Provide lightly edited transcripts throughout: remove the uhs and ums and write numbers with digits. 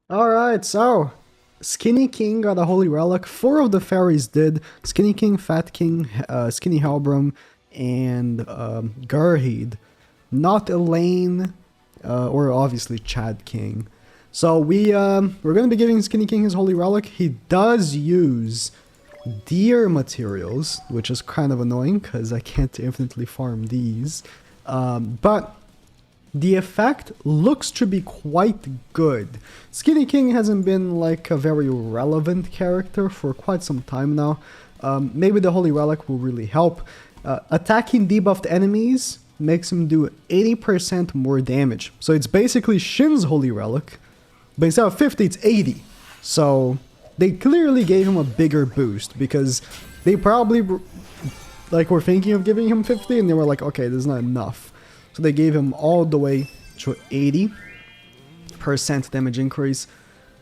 Alright, so Skinny King got a Holy Relic. 4 of the fairies did. Skinny King, Fat King, Skinny Halbram, and Garheed. Not Elaine, or obviously Chad King. So we're gonna be giving Skinny King his Holy Relic. He does use deer materials, which is kind of annoying because I can't infinitely farm these. But the effect looks to be quite good. Skinny King hasn't been like a very relevant character for quite some time now. Maybe the Holy Relic will really help. Attacking debuffed enemies makes him do 80% more damage. So it's basically Shin's Holy Relic, but instead of 50, it's 80. So they clearly gave him a bigger boost because they probably were thinking of giving him 50 and they were like, okay, this is not enough. So they gave him all the way to 80% damage increase.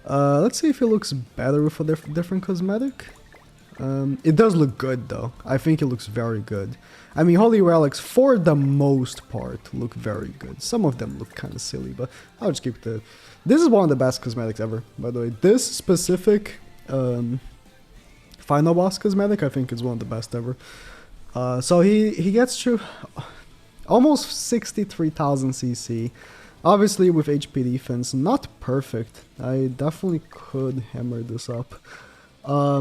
Let's see if it looks better with a different cosmetic. It does look good though. I think it looks very good. I mean, Holy Relics, for the most part, look very good. Some of them look kind of silly, but I'll just keep the... This is one of the best cosmetics ever, by the way. This specific final boss cosmetic, I think, is one of the best ever. So he gets to almost 63,000 CC. Obviously with HP defense, not perfect. I definitely could hammer this up. I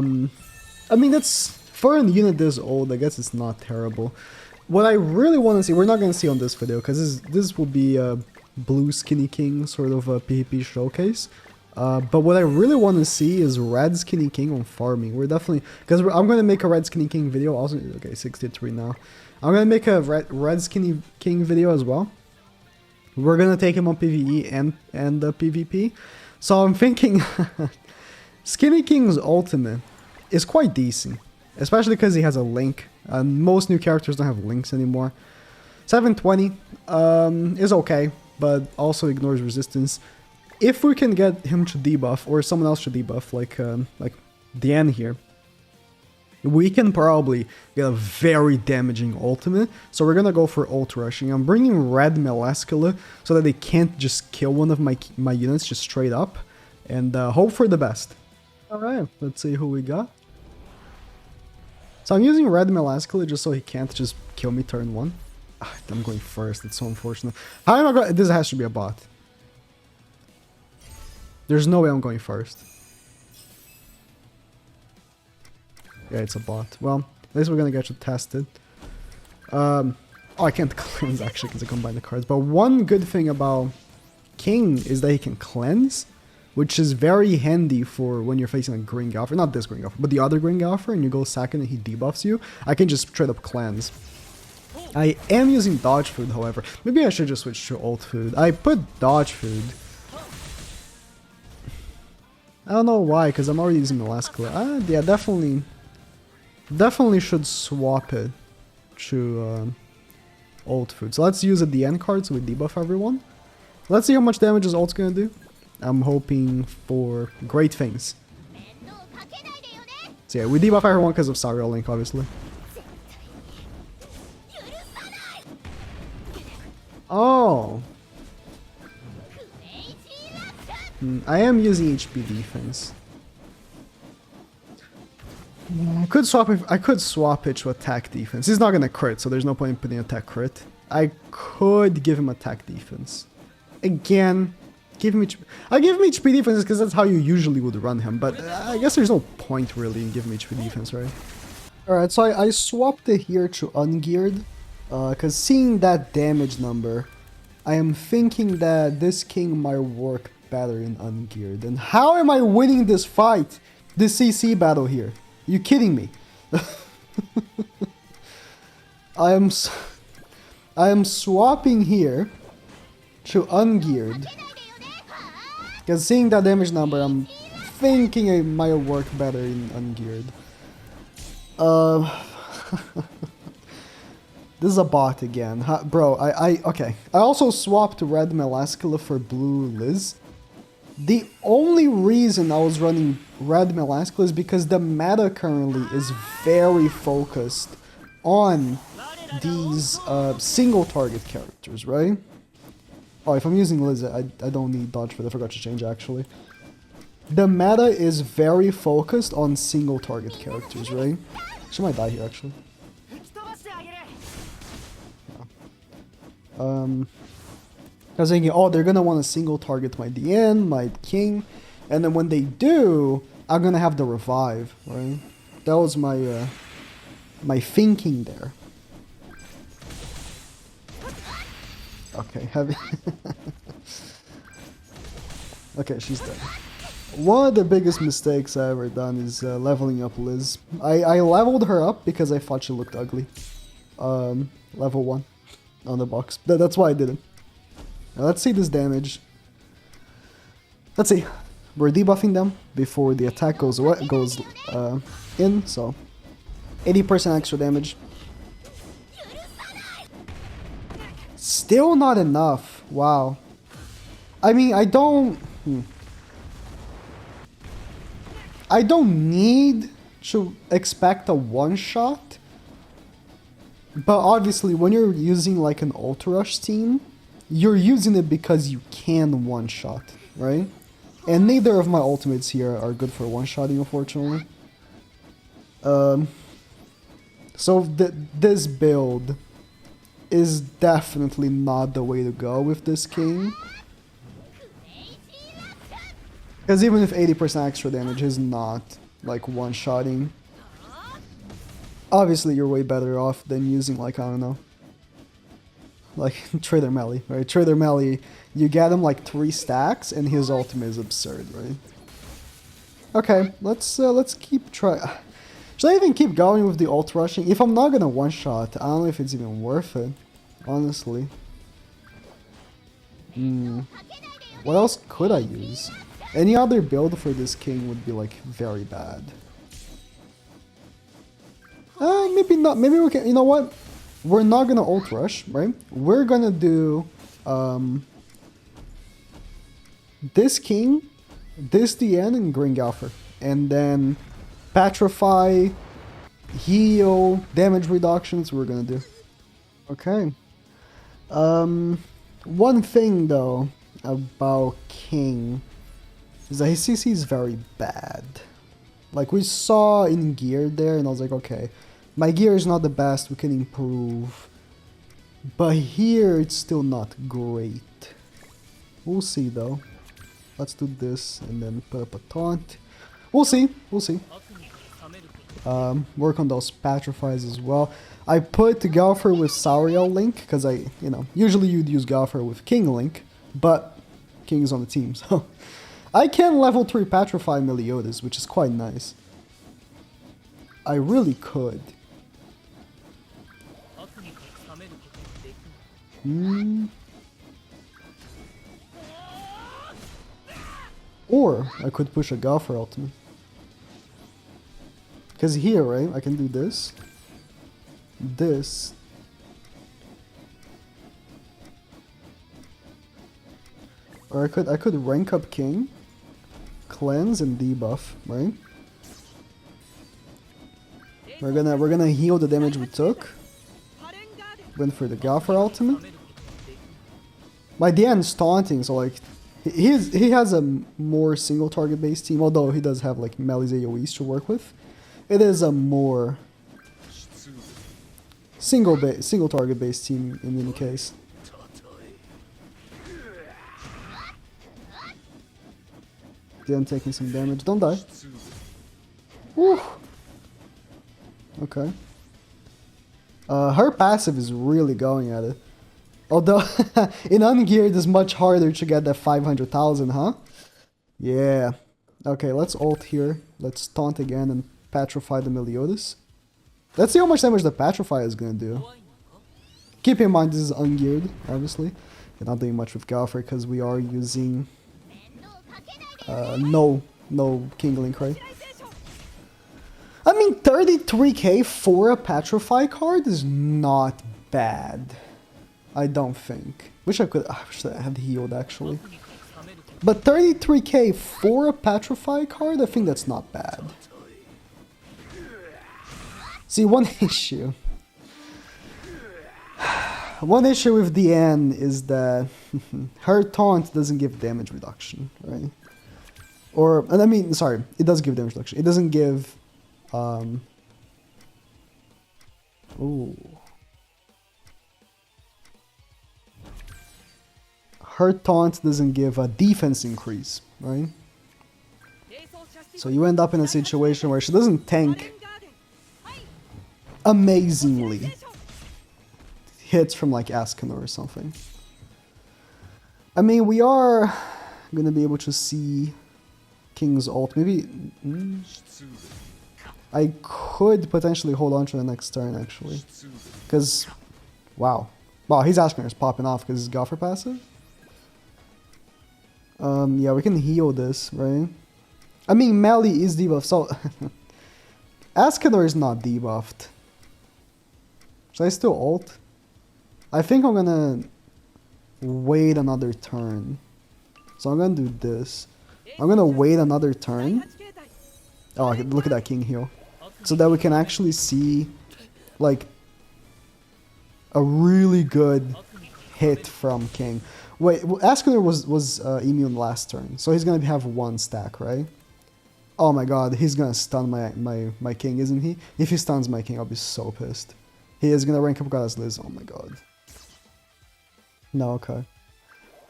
mean, that's for a unit this old, I guess it's not terrible. What I really want to see, we're not going to see on this video, because this will be a blue Skinny King sort of a PvP showcase. But what I really want to see is red Skinny King on farming. We're definitely, because I'm going to make a red Skinny King video also. Okay, 63 now. I'm going to make a red Skinny King video as well. We're going to take him on PvE and PvP. So I'm thinking Skinny King's ultimate is quite decent. Especially because he has a link. Most new characters don't have links anymore. 720 is okay, but also ignores resistance. If we can get him to debuff, or someone else to debuff, like Diane here, we can probably get a very damaging ultimate. So we're gonna go for ult rushing. I'm bringing red Melascula so that they can't just kill one of my units just straight up, and hope for the best. Alright, let's see who we got. So I'm using red Melascula just so he can't just kill me turn 1. I'm going first, it's so unfortunate. How am I going? This has to be a bot. There's no way I'm going first. Yeah, it's a bot. Well, at least we're gonna get you tested. Oh, I can't cleanse actually because I combine the cards. But one good thing about King is that he can cleanse, which is very handy for when you're facing a Green Galfer. Not this Green Galfer, but the other Green Galfer, and you go second and he debuffs you. I can just straight up cleanse. I am using Dodge Food, however. Maybe I should just switch to Ult Food. I put Dodge Food. I don't know why, because I'm already using Melascula. Yeah, definitely should swap it to Ult Food. So let's use a DN card so we debuff everyone. Let's see how much damage his ult's gonna do. I'm hoping for great things. So yeah, we debuff everyone because of Sario Link, obviously. Oh! I am using HP defense. I could swap it to attack defense. He's not gonna crit, so there's no point in putting attack crit. I could give him attack defense. Again, I give him HP defense because that's how you usually would run him, but I guess there's no point really in giving HP defense, right? Alright, so I swapped it here to ungeared, because seeing that damage number, I am thinking that this king might work better in ungeared. And how am I winning this fight? This CC battle here? You kidding me? I am swapping here to ungeared. Because seeing that damage number, I'm thinking it might work better in ungeared. This is a bot again. Bro, okay. I also swapped red Melascula for blue Liz. The only reason I was running red Melascula is because the meta currently is very focused on these single target characters, right? Oh, if I'm using Liz, I don't need dodge for that. I forgot to change actually. the meta is very focused on single target characters, right? She might die here actually. I was thinking, oh, they're gonna want to single target my DN, my king, and then when they do, I'm gonna have the revive, right? That was my my thinking there. Okay, heavy. Okay, she's dead. One of the biggest mistakes I ever done is leveling up Liz. I leveled her up because I thought she looked ugly. Level 1 on the box. That's why I did it. Now let's see this damage. Let's see. We're debuffing them before the attack goes in, so 80% extra damage. Still not enough. Wow. I mean, I don't need to expect a one-shot, but obviously when you're using like an Ultra Rush team, you're using it because you can one-shot, right? And neither of my ultimates here are good for one-shotting, unfortunately. So this build is definitely not the way to go with this king. Because even if 80% extra damage is not like one-shotting, obviously you're way better off than using like, I don't know, like Trader Melee, right? Trader Melee, you get him like 3 stacks and his ultimate is absurd, right? Okay, let's keep trying. Should I even keep going with the ult rushing? If I'm not gonna one-shot, I don't know if it's even worth it, honestly. What else could I use? Any other build for this king would be like very bad. Maybe not. Maybe we can. You know what? We're not gonna ult rush, right? We're gonna do this king, this DN, and Green Galfer, and then petrify, heal, damage reductions. We're gonna do. Okay. One thing though about king is that his CC is very bad. Like we saw in gear there, and I was like, okay, my gear is not the best, we can improve. But here it's still not great. We'll see though. Let's do this and then put up a taunt. We'll see, we'll see. Work on those petrifies as well. I put Galfer with Sauriel Link because usually you'd use Galfer with King Link, but King is on the team, so I can level 3 petrify Meliodas, which is quite nice. I really could. Or I could push a Galfer ultimate. Because here, right, I can do this. This. Or I could rank up King, cleanse and debuff, right? We're gonna heal the damage we took. Went for the Galfer ultimate. My DN is taunting, so like he has a more single target based team, although he does have like Melee's AoEs to work with. It is a more single target based team in any case. Then taking some damage. Don't die. Woo. Okay. Her passive is really going at it. Although in ungeared it's much harder to get that 500,000, huh? Yeah. Okay, let's ult here. Let's taunt again and petrify the Meliodas. Let's see how much damage the petrify is gonna do. Keep in mind this is ungeared, obviously. We're not doing much with Galfer because we are using no King Link, right? I mean, 33k for a petrify card is not bad. I don't think. I wish I had healed actually. But 33k for a petrify card, I think that's not bad. See, one issue. One issue with DN is that her taunt doesn't give damage reduction, right? Or, and I mean, sorry, it does give damage reduction. It doesn't give, ooh. Her taunt doesn't give a defense increase, right? So you end up in a situation where she doesn't tank amazingly. Hits from like Ascano or something. I mean, we are gonna be able to see King's ult. Maybe I could potentially hold on to the next turn actually, because wow, his Ascano is popping off because his Gopher passive. Yeah, we can heal this, right? I mean, melee is debuffed, so Ascador is not debuffed. Should I still ult? I think I'm gonna wait another turn. So I'm gonna do this. I'm gonna wait another turn. Oh, look at that King heal. So that we can actually see, like, a really good hit from King. Wait, Ascador was immune last turn, so he's gonna have 1 stack, right? Oh my god, he's gonna stun my King, isn't he? If he stuns my King, I'll be so pissed. He is gonna rank up Goddess Liz, oh my god. No, okay.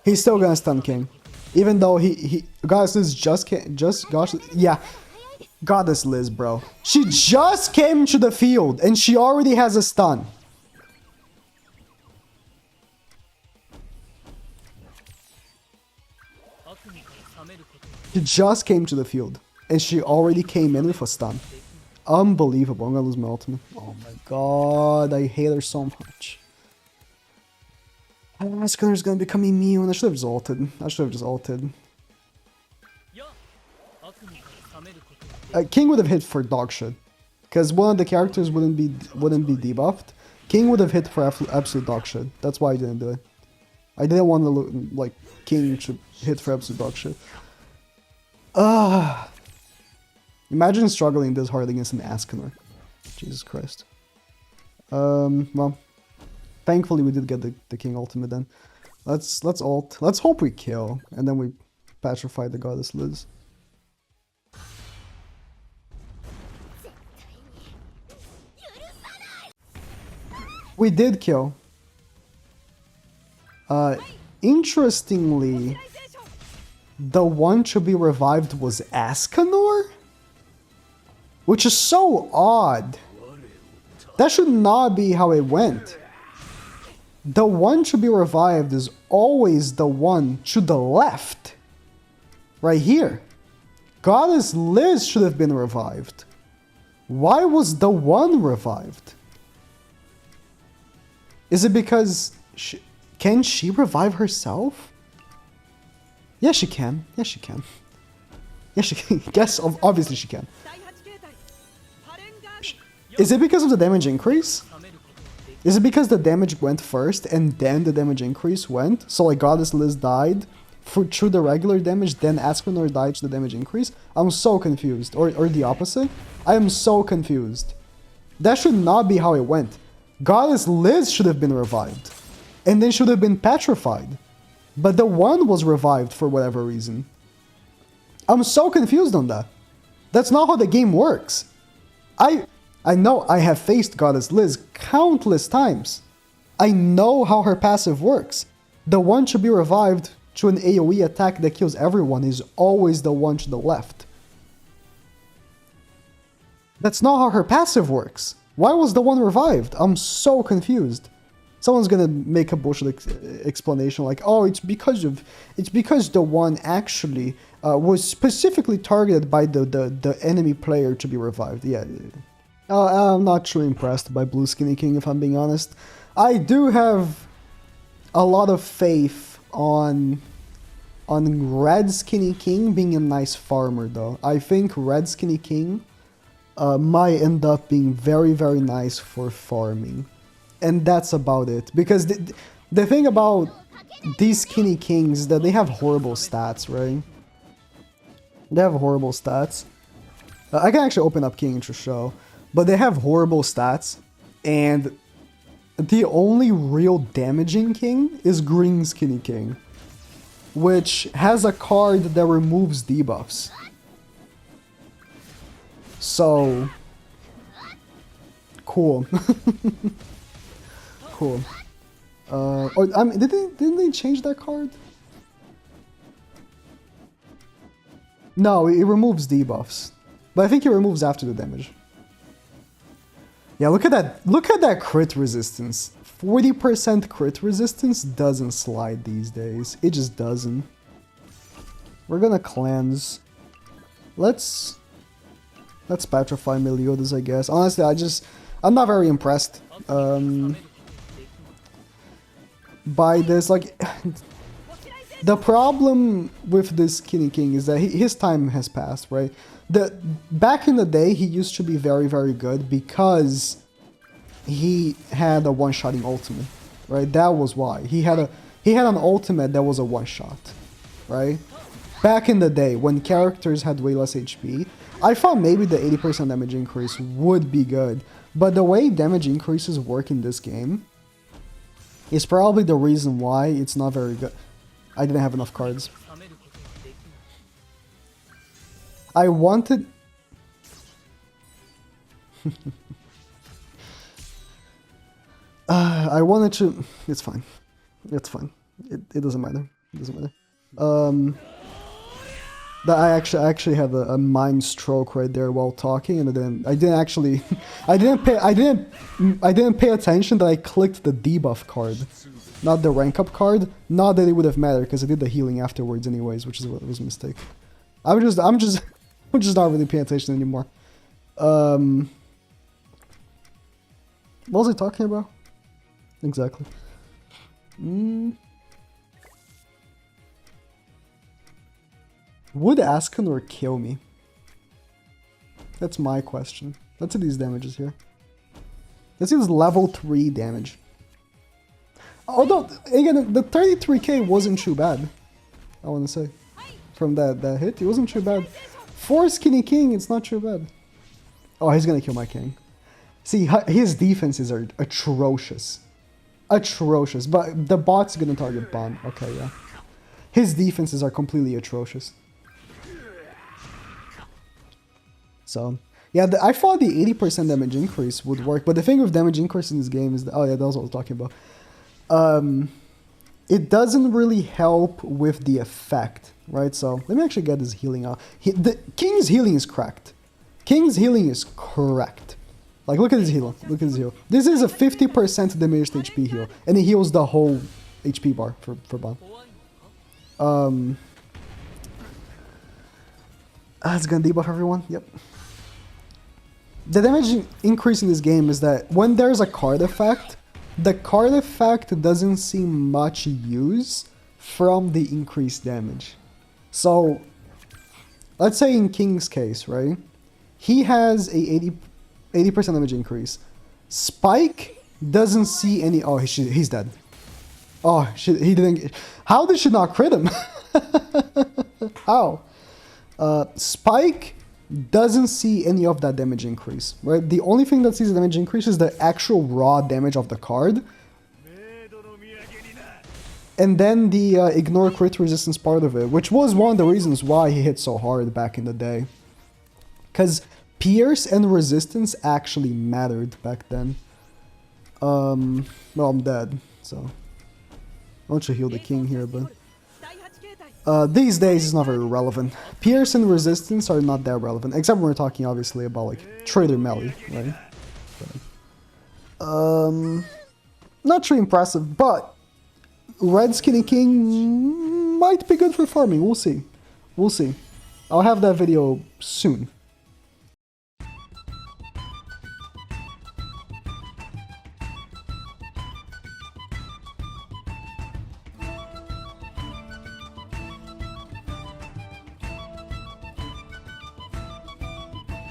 He's still gonna stun King. Even though Goddess Liz yeah. Goddess Liz, bro. She just came to the field, and she already has a stun. She just came to the field, and she already came in with a stun. Unbelievable. I'm gonna lose my ultimate. Oh my god, I hate her so much. Ascanor's gonna become immune. I should have just ulted. King would have hit for dog shit, because one of the characters wouldn't be debuffed. King would have hit for absolute dog shit. That's why I didn't do it. I didn't want to like King to hit for absolute dog shit. Imagine struggling this hard against an Ascanor. Jesus Christ. Well, thankfully we did get the King ultimate then. Let's ult. Let's hope we kill, and then we petrify the Goddess Liz. We did kill. Interestingly, the one to be revived was Ascanor? Which is so odd. That should not be how it went. The one to be revived is always the one to the left. Right here. Goddess Liz should have been revived. Why was the one revived? Is it because... can she revive herself? Yes, she can. Yes, she can. Yes, she can. Yes, obviously she can. Is it because of the damage increase? Is it because the damage went first and then the damage increase went? So like Goddess Liz died through the regular damage, then Ascanor died to the damage increase? I'm so confused. Or the opposite? I am so confused. That should not be how it went. Goddess Liz should have been revived. And then should have been petrified. But the one was revived for whatever reason. I'm so confused on that. That's not how the game works. I know I have faced Goddess Liz countless times. I know how her passive works. The one to be revived to an AoE attack that kills everyone is always the one to the left. That's not how her passive works. Why was the one revived? I'm so confused. Someone's gonna make a bullshit explanation like, oh, it's because the one actually was specifically targeted by the enemy player to be revived. Yeah. I'm not too impressed by Blue Skinny King, if I'm being honest. I do have a lot of faith on Red Skinny King being a nice farmer, though. I think Red Skinny King might end up being very, very nice for farming. And that's about it. Because the thing about these Skinny Kings is that they have horrible stats, right? They have horrible stats. I can actually open up King to show. But they have horrible stats, and the only real damaging King is Green Skinny King. which has a card that removes debuffs. So cool. Cool. Or, I mean, didn't they change that card? No, it removes debuffs. But I think it removes after the damage. Yeah, look at that. Look at that crit resistance. 40% crit resistance doesn't slide these days. It just doesn't. We're gonna cleanse. Let's petrify Meliodas, I guess. Honestly, I'm not very impressed by this. Like, the problem with this Skinny King is that his time has passed, right? Back in the day, he used to be very, very good because he had a one-shotting ultimate, right? That was why. He had an ultimate that was a one-shot, right? Back in the day, when characters had way less HP, I thought maybe the 80% damage increase would be good. But the way damage increases work in this game is probably the reason why it's not very good. I didn't have enough cards. I wanted... I wanted to... It's fine. It's fine. It doesn't matter. It doesn't matter. I actually had a mind stroke right there while talking, and I didn't pay attention that I clicked the debuff card, not the rank up card. Not that it would have mattered because I did the healing afterwards anyways, which is what was a mistake. I'm just not really paying attention anymore. What was I talking about? Exactly. Would Ascanor kill me? That's my question. Let's see these damages here. Let's see this level 3 damage. Although, again, the 33k wasn't too bad. I want to say. From that hit, it wasn't too bad. For Skinny King, it's not too bad. Oh, he's gonna kill my king. See, his defenses are atrocious. Atrocious. But the bot's gonna target Bon. Okay, yeah. His defenses are completely atrocious. So, yeah, I thought the 80% damage increase would work, but the thing with damage increase in this game is that, oh yeah, that was what I was talking about. It doesn't really help with the effect, right? So, let me actually get his healing out. The King's healing is cracked. King's healing is correct. Like, look at his heal. Look at his heal. This is a 50% diminished HP heal, and it heals the whole HP bar for Bon. It's gonna debuff everyone. Yep. The damage increase in this game is that when there's a card effect, the card effect doesn't see much use from the increased damage. So, let's say in King's case, right? He has a 80% damage increase. Spike doesn't see any... Oh, he's dead. Oh, shit, he didn't... How did she not crit him? How? Spike doesn't see any of that damage increase, right? The only thing that sees the damage increase is the actual raw damage of the card. And then the ignore crit resistance part of it, which was one of the reasons why he hit so hard back in the day. Because pierce and resistance actually mattered back then. Well, I'm dead, so... I want to heal the king here, but... these days it's not very relevant. Pierce and resistance are not that relevant, except when we're talking obviously about like Trader Melee, right? Not too impressive, but Red Skinny King might be good for farming. We'll see. We'll see. I'll have that video soon.